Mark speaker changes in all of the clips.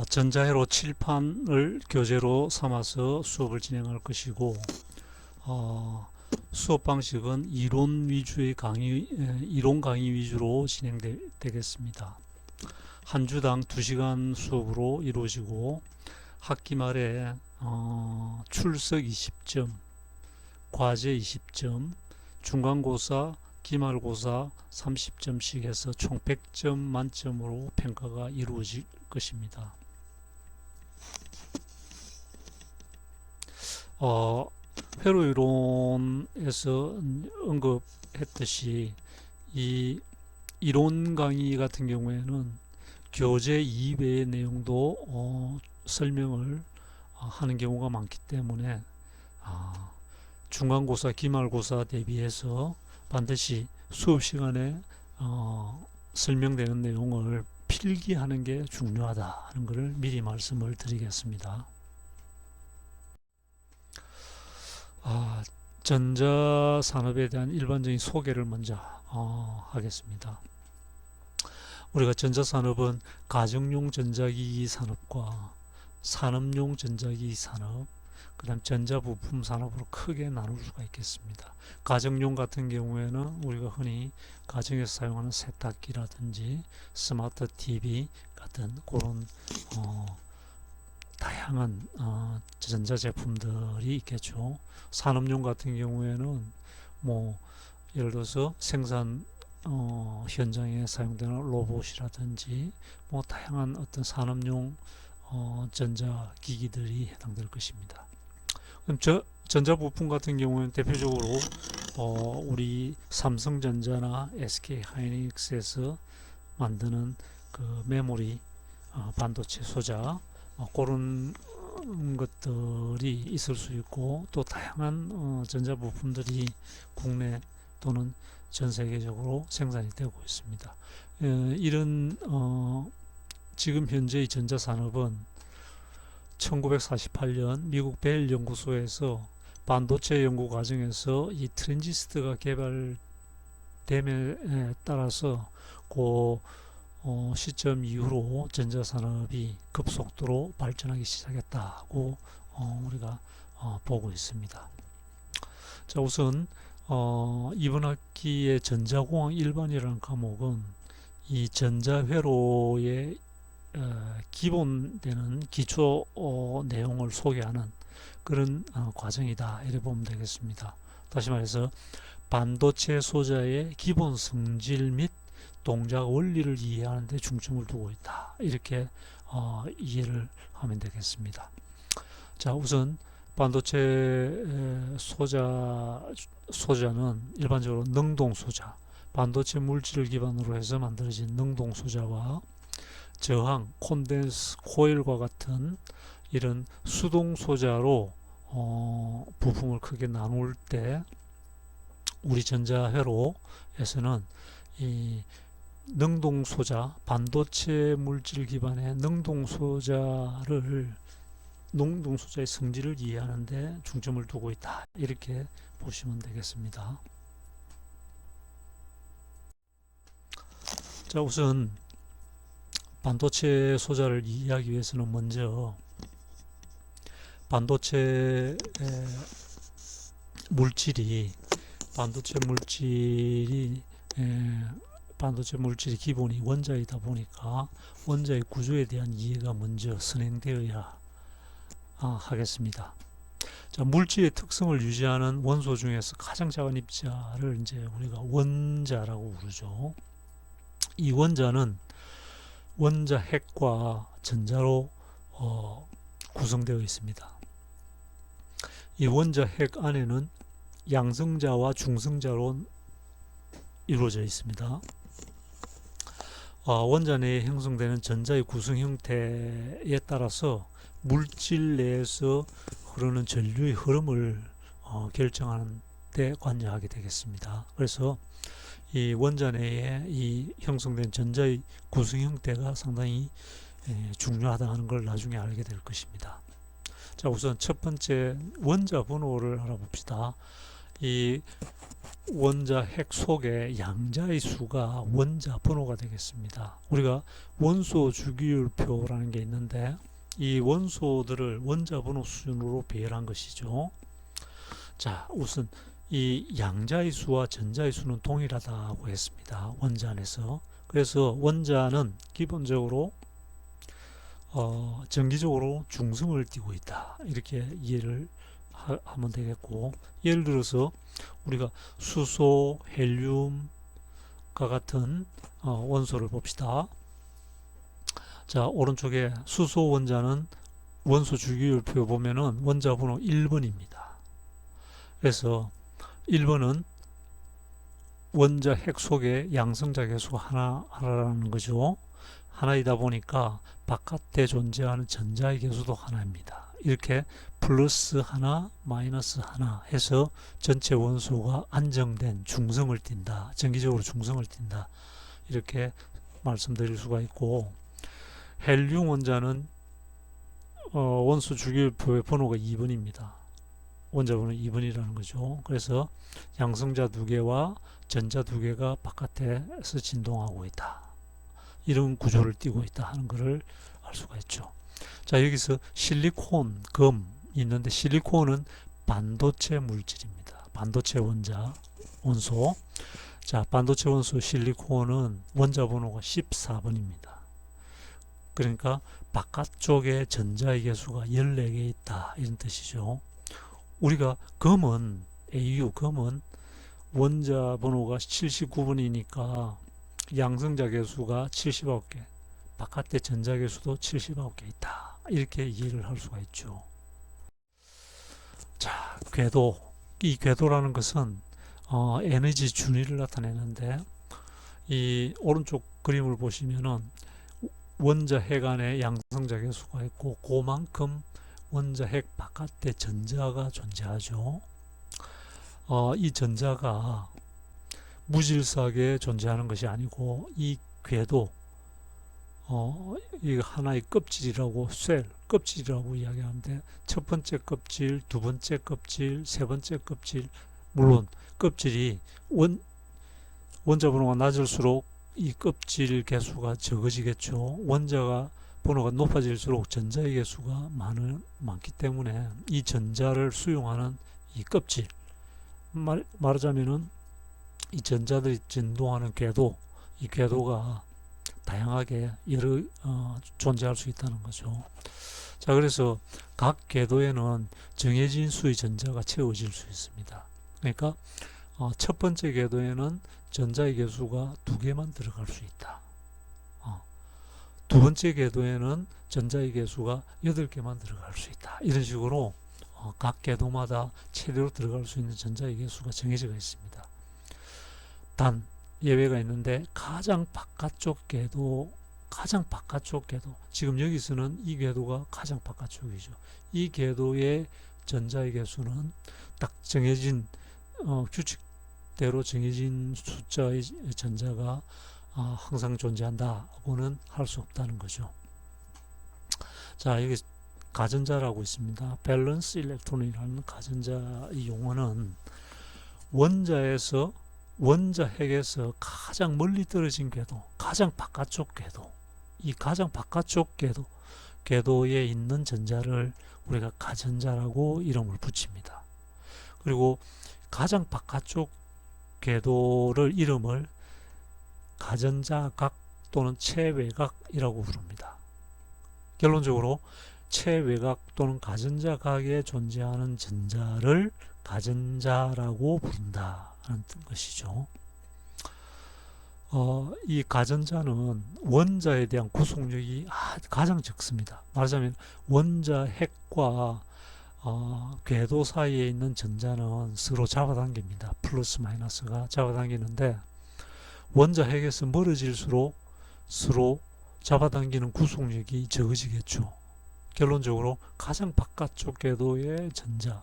Speaker 1: 전자회로 칠판을 교재로 삼아서 수업을 진행할 것이고, 수업 방식은 이론 강의 위주로 진행되겠습니다. 한 주당 2시간 수업으로 이루어지고, 학기 말에 출석 20점, 과제 20점, 중간고사, 기말고사 30점씩 해서 총 100점 만점으로 평가가 이루어질 것입니다. 회로 이론에서 언급했듯이 이 이론 강의 같은 경우에는 교재 이외의 내용도 설명을 하는 경우가 많기 때문에 중간고사, 기말고사 대비해서 반드시 수업 시간에 설명되는 내용을 필기하는 게 중요하다는 것을 미리 말씀을 드리겠습니다. 전자산업에 대한 일반적인 소개를 먼저 하겠습니다. 우리가 전자산업은 가정용 전자기기 산업과 산업용 전자기기 산업, 그 다음 전자부품 산업으로 크게 나눌 수가 있겠습니다. 가정용 같은 경우에는 우리가 흔히 가정에서 사용하는 세탁기라든지 스마트 TV 같은 그런 다양한 전자제품들이 있겠죠. 산업용 같은 경우에는 뭐 예를 들어서 생산 현장에 사용되는 로봇이라든지 뭐 다양한 어떤 산업용 전자기기들이 해당될 것입니다. 그럼 전자부품 같은 경우는 대표적으로 우리 삼성전자나 SK하이닉스에서 만드는 그 메모리 반도체 소자 그런 것들이 있을 수 있고, 또 다양한 전자부품들이 국내 또는 전 세계적으로 생산이 되고 있습니다. 이런 지금 현재의 전자산업은 1948년 미국 벨 연구소에서 반도체 연구 과정에서 이 트랜지스터가 개발됨에 따라서 그 시점 이후로 전자산업이 급속도로 발전하기 시작했다고 우리가 보고 있습니다. 자, 우선 이번 학기의 전자공학 일반이라는 과목은 이 전자회로의 기본되는 기초 내용을 소개하는 그런 과정이다, 이렇게 보면 되겠습니다. 다시 말해서 반도체 소자의 기본 성질 및 동작 원리를 이해하는 데 중점을 두고 있다, 이렇게 이해를 하면 되겠습니다. 자, 우선 반도체 소자는 일반적으로 능동 소자, 반도체 물질을 기반으로 해서 만들어진 능동 소자와 저항, 콘덴스, 코일과 같은 이런 수동 소자로 부품을 크게 나눌 때, 우리 전자회로에서는 이 능동 소자, 반도체 물질 기반의 능동 소자의 성질을 이해하는 데 중점을 두고 있다, 이렇게 보시면 되겠습니다. 자, 우선 반도체 소자를 이해하기 위해서는 먼저 반도체 물질이 반도체 물질의 기본이 원자이다 보니까 원자의 구조에 대한 이해가 먼저 선행되어야 하겠습니다. 자, 물질의 특성을 유지하는 원소 중에서 가장 작은 입자를 이제 우리가 원자라고 부르죠. 이 원자는 원자 핵과 전자로 구성되어 있습니다. 이 원자 핵 안에는 양성자와 중성자로 이루어져 있습니다. 원자 내에 형성되는 전자의 구성 형태에 따라서 물질 내에서 흐르는 전류의 흐름을 결정하는 데 관여하게 되겠습니다. 그래서 이 원자 내에 이 형성된 전자의 구성 형태가 상당히 중요하다는 걸 나중에 알게 될 것입니다. 자, 우선 첫 번째 원자 번호를 알아봅시다. 이 원자 핵 속에 양자의 수가 원자 번호가 되겠습니다. 우리가 원소 주기율표라는 게 있는데 이 원소들을 원자 번호 순으로 배열한 것이죠. 자, 우선 이 양자의 수와 전자의 수는 동일하다고 했습니다. 원자 안에서. 그래서 원자는 기본적으로 정기적으로 중성을 띠고 있다. 이렇게 이해를 하면 되겠고, 예를 들어서 우리가 수소, 헬륨과 같은 원소를 봅시다. 자, 오른쪽에 수소 원자는 원소 주기율표 보면은 원자 번호 1번입니다. 그래서 1번은 원자 핵 속에 양성자 개수가 하나라는 거죠. 하나이다 보니까 바깥에 존재하는 전자의 개수도 하나입니다. 이렇게 플러스 하나, 마이너스 하나 해서 전체 원소가 안정된 중성을 띈다. 정기적으로 중성을 띈다. 이렇게 말씀드릴 수가 있고, 헬륨 원자는 원소 주기율표의 번호가 2번입니다. 원자 번호 2번이라는 거죠. 그래서 양성자 두 개와 전자 두 개가 바깥에서 진동하고 있다. 이런 구조를 띠고 있다 하는 것을 알 수가 있죠. 자, 여기서 실리콘, 금 있는데 실리콘은 반도체 물질입니다. 반도체 원소. 자, 반도체 원소 실리콘은 원자 번호가 14번입니다. 그러니까 바깥쪽에 전자의 개수가 14개 있다. 이런 뜻이죠. 우리가 금은 금은 원자 번호가 79번이니까 양성자 개수가 79개, 바깥에 전자 개수도 79개 있다. 이렇게 이해를 할 수가 있죠. 자, 궤도. 이 궤도라는 것은 에너지 준위를 나타내는데, 이 오른쪽 그림을 보시면은 원자 핵 안에 양성자 개수가 있고 그만큼 원자 핵 바깥에 전자가 존재하죠. 이 전자가 무질서하게 존재하는 것이 아니고 이 궤도, 이 하나의 껍질이라고 껍질이라고 이야기하는데, 첫 번째 껍질, 두 번째 껍질, 세 번째 껍질, 물론 껍질이 원자 번호가 낮을수록 이 껍질 개수가 적어지겠죠. 원자가 번호가 높아질수록 전자의 개수가 많기 때문에 이 전자를 수용하는 이 껍질, 말하자면은 이 전자들이 진동하는 궤도, 이 궤도가 다양하게 존재할 수 있다는 거죠. 자, 그래서 각 궤도에는 정해진 수의 전자가 채워질 수 있습니다. 그러니까 첫 번째 궤도에는 전자의 개수가 2개만 들어갈 수 있다. 두 번째 궤도에는 전자의 개수가 8개만 들어갈 수 있다. 이런 식으로 각 궤도마다 최대로 들어갈 수 있는 전자의 개수가 정해져 있습니다. 단 예외가 있는데, 가장 바깥쪽 궤도, 지금 여기서는 이 궤도가 가장 바깥쪽이죠. 이 궤도의 전자의 개수는 딱 정해진 규칙대로 정해진 숫자의 전자가 항상 존재한다고는 할 수 없다는 거죠. 자, 여기 가전자라고 있습니다. 밸런스 일렉트론이라는 가전자의 용어는 원자 핵에서 가장 멀리 떨어진 궤도, 가장 바깥쪽 궤도, 이 가장 바깥쪽 궤도에 있는 전자를 우리가 가전자라고 이름을 붙입니다. 그리고 가장 바깥쪽 궤도를 이름을 가전자각 또는 최외각이라고 부릅니다. 결론적으로 최외각 또는 가전자각에 존재하는 전자를 가전자라고 부른다는 것이죠. 이 가전자는 원자에 대한 구속력이 가장 적습니다. 말하자면 원자 핵과 궤도 사이에 있는 전자는 서로 잡아당깁니다. 플러스 마이너스가 잡아당기는데, 원자 핵에서 멀어질수록 서로 잡아당기는 구속력이 적어지겠죠. 결론적으로 가장 바깥쪽 궤도의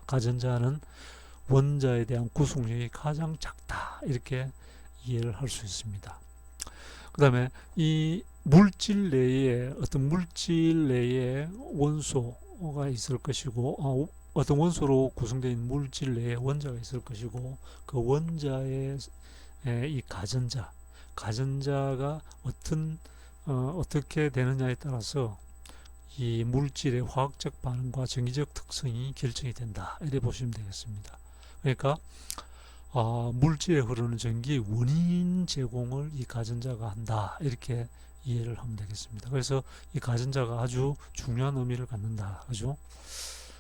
Speaker 1: 가전자는 원자에 대한 구속력이 가장 작다. 이렇게 이해를 할 수 있습니다. 그 다음에 이 물질 내에 원소가 있을 것이고, 어떤 원소로 구성되어 있는 물질 내에 원자가 있을 것이고 그 원자의 이 가전자가 어떻게 되느냐에 따라서 이 물질의 화학적 반응과 정기적 특성이 결정이 된다. 이렇게 보시면 되겠습니다. 그러니까 물질에 흐르는 전기 원인 제공을 이 가전자가 한다. 이렇게 이해를 하면 되겠습니다. 그래서 이 가전자가 아주 중요한 의미를 갖는다. 그죠?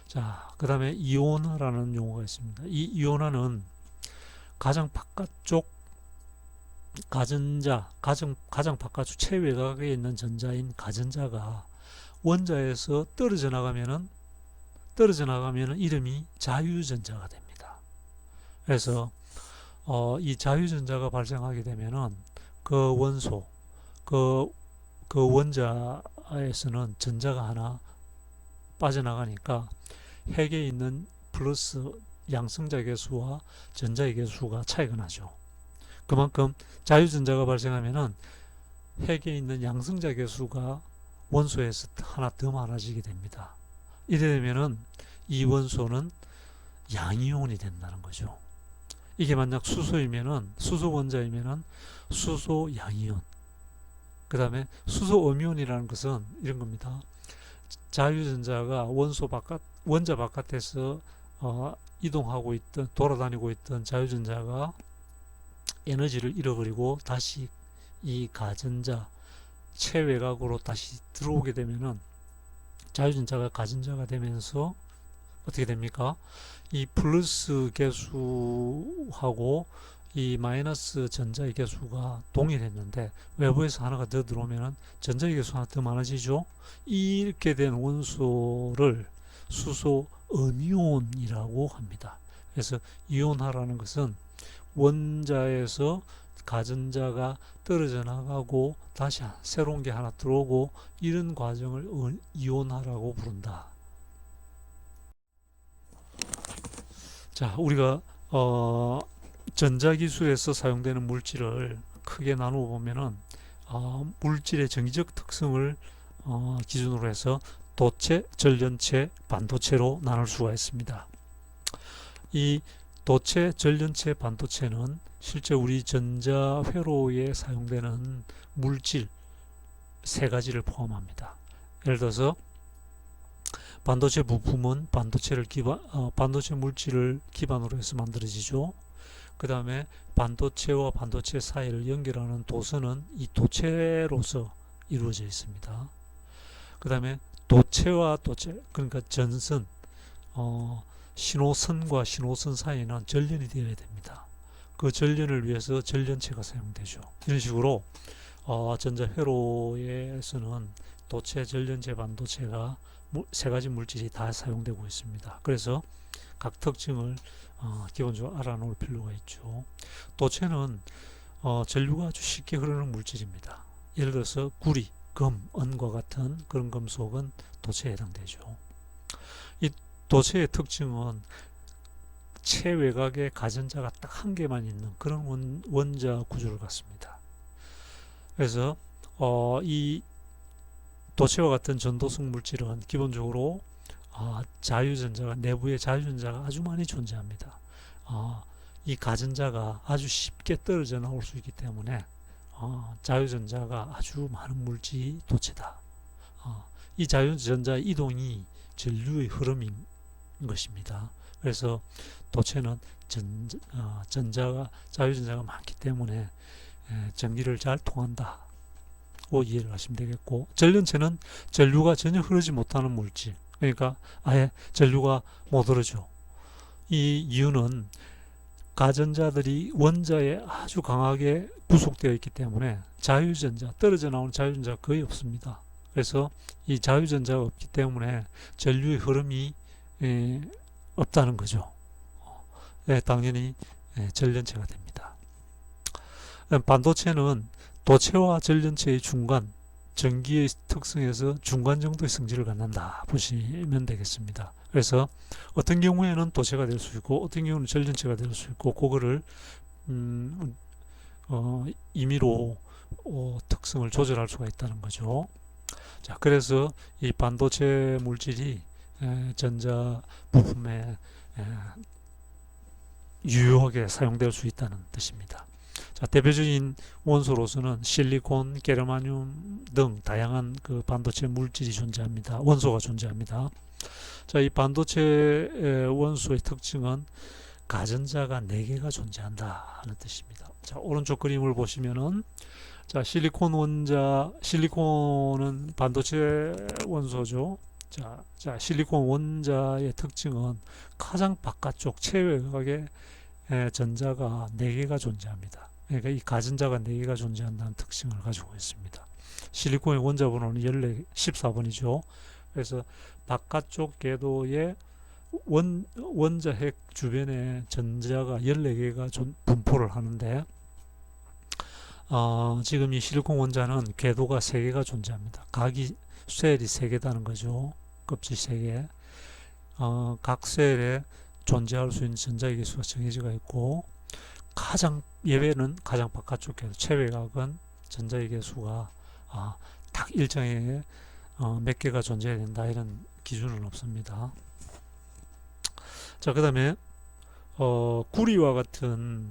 Speaker 1: 자, 그 다음에 이온화라는 용어가 있습니다. 이 이온화는 가장 바깥쪽 가장 바깥쪽 최외곽에 있는 전자인 가전자가 원자에서 떨어져 나가면은 이름이 자유전자가 됩니다. 그래서 이 자유전자가 발생하게 되면은 그 원소, 그 원자에서는 전자가 하나 빠져나가니까 핵에 있는 플러스 양성자 계수와 전자의 계수가 차이가 나죠. 그만큼 자유전자가 발생하면은 핵에 있는 양성자 계수가 원소에서 하나 더 많아지게 됩니다. 이래 되면은 이 원소는 양이온이 된다는 거죠. 이게 만약 수소 원자이면은 수소 양이온. 그 다음에 수소 음이온이라는 것은 이런 겁니다. 자유전자가 원자 바깥에서 이동하고 있던 돌아다니고 있던 자유전자가 에너지를 잃어버리고 다시 이 가전자 최외곽으로 다시 들어오게 되면은 자유전자가 가전자가 되면서 어떻게 됩니까? 이 플러스 계수하고 이 마이너스 전자의 계수가 동일했는데 외부에서 하나가 더 들어오면은 전자의 계수 하나 더 많아지죠. 이렇게 된 원소를 수소 음이온이라고 합니다. 그래서 이온화라는 것은 원자에서 가전자가 떨어져 나가고 다시 새로운 게 하나 들어오고 이런 과정을 이온화라고 부른다. 자, 우리가 전자기술에서 사용되는 물질을 크게 나누어 보면은 물질의 정기적 특성을 기준으로 해서 도체, 전련체, 반도체로 나눌 수가 있습니다. 이 도체, 전련체, 반도체는 실제 우리 전자회로에 사용되는 물질 세 가지를 포함합니다. 예를 들어서 반도체 부품은 반도체 물질을 기반으로 해서 만들어지죠. 그 다음에 반도체와 반도체 사이를 연결하는 도선은 이 도체로서 이루어져 있습니다. 그 다음에 도체와 도체, 그러니까 전선, 신호선과 신호선 사이에는 전련이 되어야 됩니다. 그 전련을 위해서 전련체가 사용되죠. 이런 식으로 전자회로에서는 도체, 전련체, 반도체가 세 가지 물질이 다 사용되고 있습니다. 그래서 각 특징을 기본적으로 알아놓을 필요가 있죠. 도체는 전류가 아주 쉽게 흐르는 물질입니다. 예를 들어서 구리, 금, 은과 같은 그런 금속은 도체에 해당되죠. 이 도체의 특징은 최외곽에 가전자가 딱 한 개만 있는 그런 원자 구조를 갖습니다. 그래서 이 도체와 같은 전도성 물질은 기본적으로 내부에 자유전자가 아주 많이 존재합니다. 이 가전자가 아주 쉽게 떨어져 나올 수 있기 때문에 자유전자가 아주 많은 물질이 도체다. 이 자유전자 이동이 전류의 흐름인 것입니다. 그래서 도체는 자유전자가 많기 때문에 전기를 잘 통한다. 고 이해를 하시면 되겠고, 전련체는 전류가 전혀 흐르지 못하는 물질, 그러니까 아예 전류가 못 흐르죠. 이 이유는 가전자들이 원자에 아주 강하게 부속되어 있기 때문에 떨어져 나오는 자유전자가 거의 없습니다. 그래서 이 자유전자가 없기 때문에 전류의 흐름이 없다는 거죠. 당연히 전련체가 됩니다. 반도체는 도체와 전련체의 중간, 전기의 특성에서 중간 정도의 성질을 갖는다 보시면 되겠습니다. 그래서 어떤 경우에는 도체가 될 수 있고 어떤 경우는 전련체가 될 수 있고 그거를 임의로 특성을 조절할 수가 있다는 거죠. 자, 그래서 이 반도체 물질이 전자 부품에 유효하게 사용될 수 있다는 뜻입니다. 자, 대표적인 원소로서는 실리콘, 게르마늄 등 다양한 그 반도체 물질이 존재합니다. 원소가 존재합니다. 자, 이 반도체 원소의 특징은 가전자가 4개가 존재한다 하는 뜻입니다. 자, 오른쪽 그림을 보시면은 자, 실리콘은 반도체 원소죠. 자, 실리콘 원자의 특징은 가장 바깥쪽 최외곽에 전자가 4개가 존재합니다. 그러니까 이 가전자가 4개가 존재한다는 특징을 가지고 있습니다. 실리콘의 원자 번호는 14번이죠. 그래서 바깥쪽 궤도의 원자 핵 주변에 전자가 14개가 분포를 하는데 지금 이 실리콘 원자는 궤도가 3개가 존재합니다. 각이 셀이 3개다는 거죠. 껍질 3개. 각 셀에 존재할 수 있는 전자의 개수가 정해져 있고 가장 예외는 가장 바깥쪽 궤도 최외곽은 전자의 개수가 딱 일정하게 몇 개가 존재해야 된다 이런 기준은 없습니다. 자, 그 다음에 구리와 같은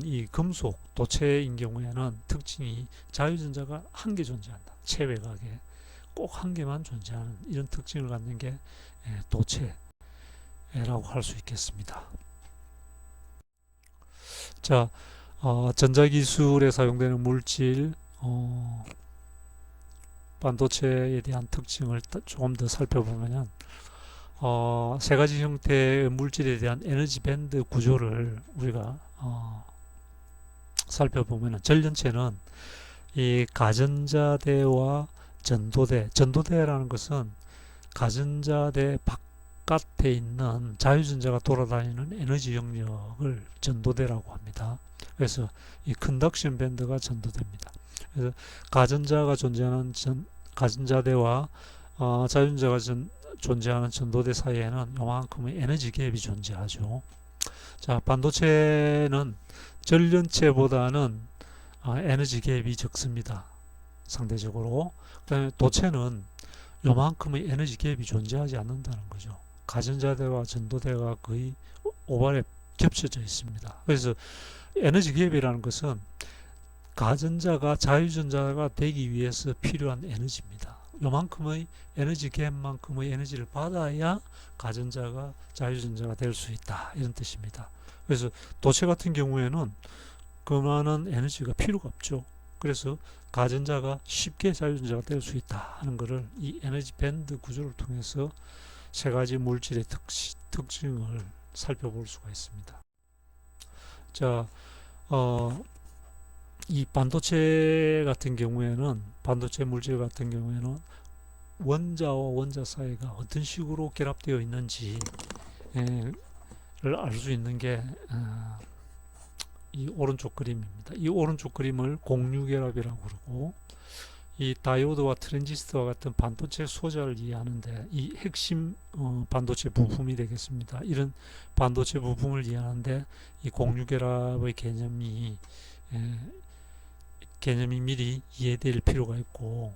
Speaker 1: 이 금속 도체인 경우에는 특징이 자유전자가 한 개 존재한다. 최외곽에 꼭 한 개만 존재하는 이런 특징을 갖는 게 도체라고 할 수 있겠습니다. 자, 전자기술에 사용되는 물질, 반도체에 대한 특징을 조금 더 살펴보면 세 가지 형태의 물질에 대한 에너지 밴드 구조를 우리가 살펴보면 전련체는 이 가전자대와 전도대라는 것은 가전자대 바깥에 있는 자유전자가 돌아다니는 에너지 영역을 전도대라고 합니다. 그래서 이 컨덕션 밴드가 전도대입니다. 그래서 가전자가 존재하는 가전자대와 자유전자가 존재하는 전도대 사이에는 요만큼의 에너지 갭이 존재하죠. 자, 반도체는 전련체보다는 에너지 갭이 적습니다. 상대적으로. 그다음에 도체는 요만큼의 에너지 갭이 존재하지 않는다는 거죠. 가전자대와 전도대가 거의 오버랩 겹쳐져 있습니다. 그래서 에너지 갭이라는 것은 가전자가 자유전자가 되기 위해서 필요한 에너지입니다. 요만큼의 에너지 갭만큼의 에너지를 받아야 가전자가 자유전자가 될 수 있다 이런 뜻입니다. 그래서 도체 같은 경우에는 그만한 에너지가 필요가 없죠. 그래서 가전자가 쉽게 자유전자가 될 수 있다 하는 것을 이 에너지 밴드 구조를 통해서 세 가지 물질의 특징을 살펴볼 수가 있습니다. 자, 이 반도체 같은 경우에는 반도체 물질 같은 경우에는 원자와 원자 사이가 어떤 식으로 결합되어 있는지를 알 수 있는 게 이 오른쪽 그림입니다. 이 오른쪽 그림을 공유결합이라고 그러고 이 다이오드와 트랜지스터와 같은 반도체 소자를 이해하는데 이 핵심 반도체 부품이 되겠습니다. 이런 반도체 부품을 이해하는데 이 공유결합의 개념이 미리 이해될 필요가 있고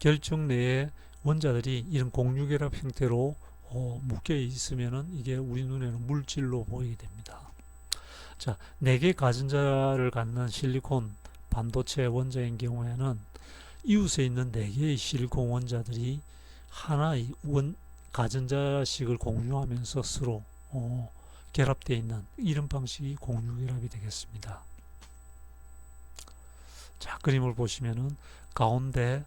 Speaker 1: 결정 내에 원자들이 이런 공유결합 형태로 묶여 있으면은 이게 우리 눈에는 물질로 보이게 됩니다. 자, 4개 가전자를 갖는 실리콘 반도체 원자인 경우에는 이웃에 있는 4개의 실리콘 원자들이 하나의 가전자식을 공유하면서 서로 결합되어 있는 이런 방식이 공유결합이 되겠습니다. 자, 그림을 보시면은 가운데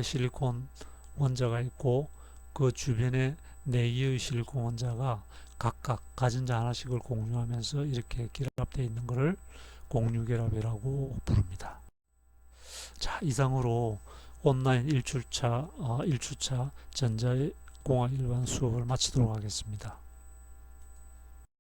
Speaker 1: 실리콘 원자가 있고 그 주변에 4개의 실리콘 원자가 각각 가전자 하나씩을 공유하면서 이렇게 결합되어 있는 것을 공유결합이라고 부릅니다. 자, 이상으로 온라인 1주차 전자공학 일반 수업을 마치도록 하겠습니다.